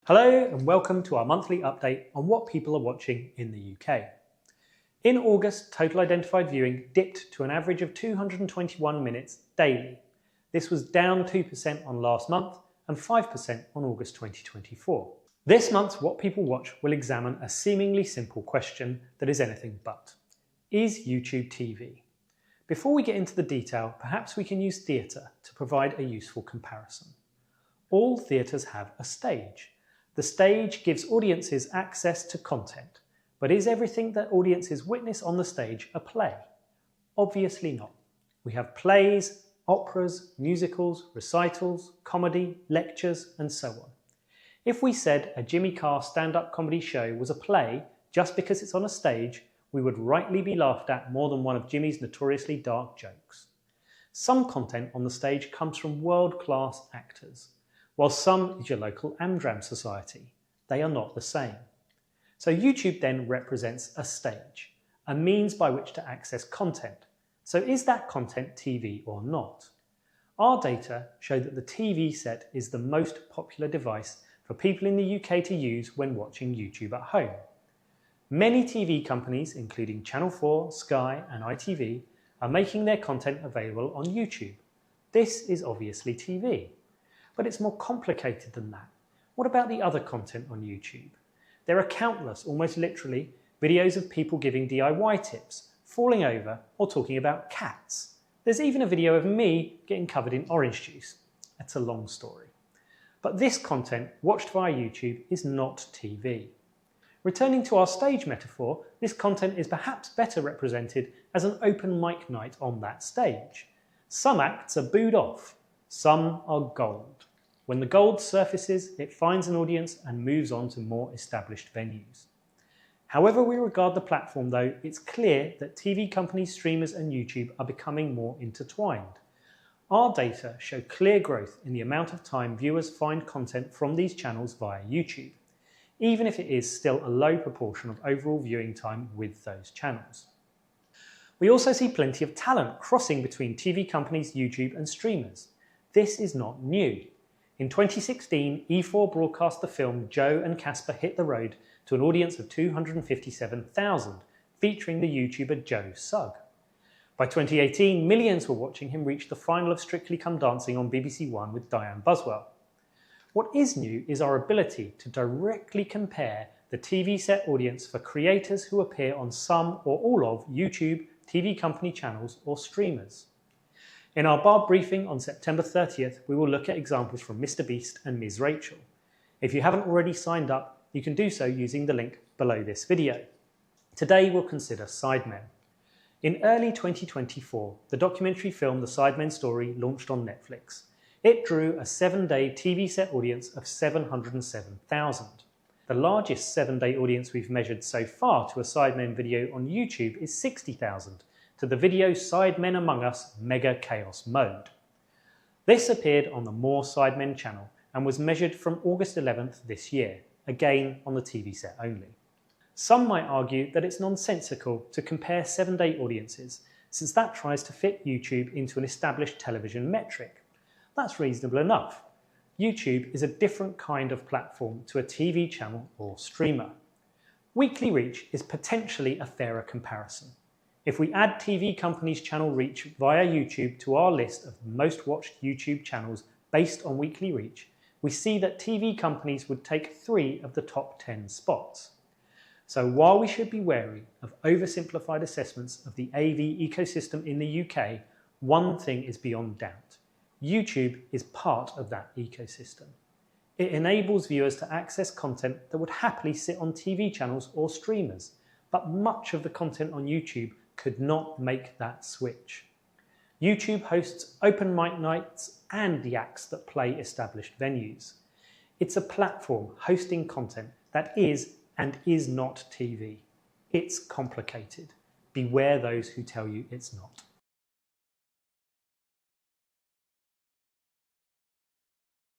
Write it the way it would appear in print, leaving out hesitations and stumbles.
Hello and welcome to our monthly update on what people are watching in the UK. In August, total identified viewing dipped to an average of 221 minutes daily. This was down 2% on last month and 5% on August 2024. This month's What People Watch will examine a seemingly simple question that is anything but. Is YouTube TV? Before we get into the detail, perhaps we can use theatre to provide a useful comparison. All theatres have a stage. The stage gives audiences access to content, but is everything that audiences witness on the stage a play? Obviously not. We have plays, operas, musicals, recitals, comedy, lectures, and so on. If we said a Jimmy Carr stand-up comedy show was a play just because it's on a stage, we would rightly be laughed at more than one of Jimmy's notoriously dark jokes. Some content on the stage comes from world-class actors, while some is your local Amdram society. They are not the same. So YouTube then represents a stage, a means by which to access content. So is that content TV or not? Our data show that the TV set is the most popular device for people in the UK to use when watching YouTube at home. Many TV companies, including Channel 4, Sky and ITV, are making their content available on YouTube. This is obviously TV. But it's more complicated than that. What about the other content on YouTube? There are countless, almost literally, videos of people giving DIY tips, falling over, or talking about cats. There's even a video of me getting covered in orange juice. It's a long story. But this content, watched via YouTube, is not TV. Returning to our stage metaphor, this content is perhaps better represented as an open mic night on that stage. Some acts are booed off, some are gold. When the gold surfaces, it finds an audience and moves on to more established venues. However we regard the platform though, it's clear that TV companies, streamers and YouTube are becoming more intertwined. Our data show clear growth in the amount of time viewers find content from these channels via YouTube, even if it is still a low proportion of overall viewing time with those channels. We also see plenty of talent crossing between TV companies, YouTube and streamers. This is not new. In 2016, E4 broadcast the film Joe and Casper Hit the Road to an audience of 257,000, featuring the YouTuber Joe Sugg. By 2018, millions were watching him reach the final of Strictly Come Dancing on BBC One with Diane Buswell. What is new is our ability to directly compare the TV set audience for creators who appear on some or all of YouTube, TV company channels or streamers. In our bar briefing on September 30th, we will look at examples from Mr. Beast and Ms. Rachel. If you haven't already signed up, you can do so using the link below this video. Today we'll consider Sidemen. In early 2024, the documentary film The Sidemen Story launched on Netflix. It drew a 7-day TV set audience of 707,000. The largest 7-day audience we've measured so far to a Sidemen video on YouTube is 60,000. To the video Sidemen Among Us Mega Chaos Mode. This appeared on the More Sidemen channel and was measured from August 11th this year, again on the TV set only. Some might argue that it's nonsensical to compare 7-day audiences, since that tries to fit YouTube into an established television metric. That's reasonable enough. YouTube is a different kind of platform to a TV channel or streamer. Weekly reach is potentially a fairer comparison. If we add TV companies' channel reach via YouTube to our list of most watched YouTube channels based on weekly reach, we see that TV companies would take 3 of the top 10 spots. So while we should be wary of oversimplified assessments of the AV ecosystem in the UK, one thing is beyond doubt. YouTube is part of that ecosystem. It enables viewers to access content that would happily sit on TV channels or streamers, but much of the content on YouTube could not make that switch. YouTube hosts open mic nights and the acts that play established venues. It's a platform hosting content that is and is not TV. It's complicated. Beware those who tell you it's not.